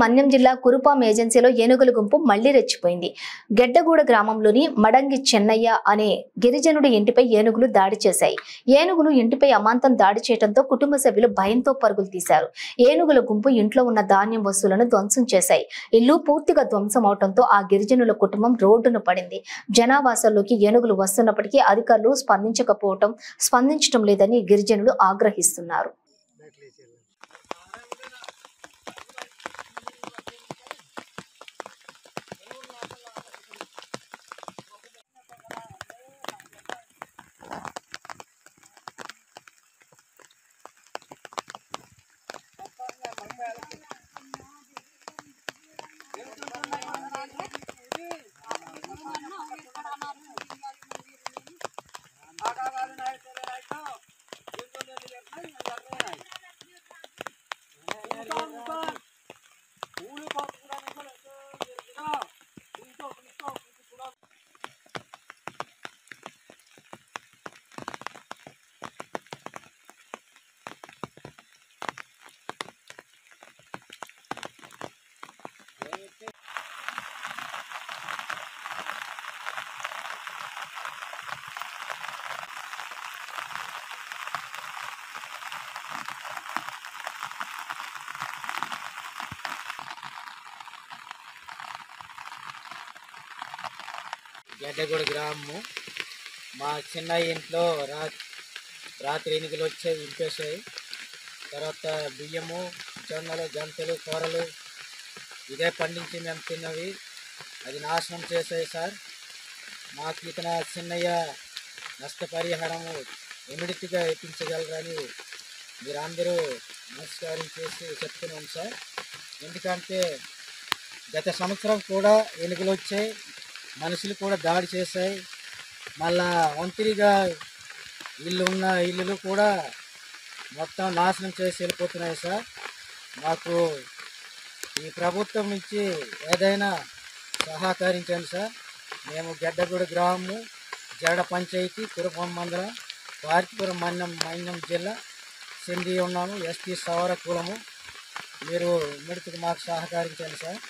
మన్యం జిల్లా కురుపాం ఏజెన్సీలో ఏనుగుల గుంపు మళ్లీ రెచ్చిపోయింది. గెడ్డగూడ గ్రామంలోని మడంగి చెన్నయ్య అనే గిరిజనుడి ఇంటిపై ఏనుగులు దాడి చేశాయి. ఏనుగులు ఇంటిపై అమాంతం దాడి చేయడంతో కుటుంబ సభ్యులు భయంతో పరుగులు తీశారు. ఏనుగుల గుంపు ఇంట్లో ఉన్న ధాన్యం వస్తువులను ధ్వంసం చేశాయి. ఇల్లు పూర్తిగా ధ్వంసం అవడంతో ఆ గిరిజనుల కుటుంబం రోడ్డున పడింది. జనావాసాల్లోకి ఏనుగులు వస్తున్నప్పటికీ అధికారులు స్పందించడం లేదని గిరిజనులు ఆగ్రహిస్తున్నారు. గడ్డగూడ గ్రామము మా చిన్న ఇంట్లో రాత్రి ఎన్నికలు వచ్చాయి, ఇంపేసాయి. తర్వాత బియ్యము, జొన్నలు, గంటలు, కూరలు ఇదే పండించి మేము తిన్నవి అది నాశనం చేసాయి సార్. మాకు ఇతన చిన్నయ్య నష్టపరిహారము ఇమిడియట్గా ఇప్పించగలరని మీరందరూ నమస్కారం చేసి చెప్తున్నాం సార్. ఎందుకంటే గత సంవత్సరం కూడా ఎన్నికలు వచ్చాయి, మనుషులు కూడా దాడి చేశాయి. మళ్ళా ఒంటరిగా ఇల్లులు కూడా మొత్తం నాశనం చేసి వెళ్ళిపోతున్నాయి సార్. మాకు ఈ ప్రభుత్వం నుంచి ఏదైనా సహకరించండి సార్. మేము గెడ్డగూడ గ్రామము, జడ పంచాయతీ, కురుపాం మండలం, పార్తిపురం మన్యం జిల్లా చెంది ఉన్నాము. ఎస్టీ సౌర కులము. మీరు మిడతకు మాకు సహకరించండి సార్.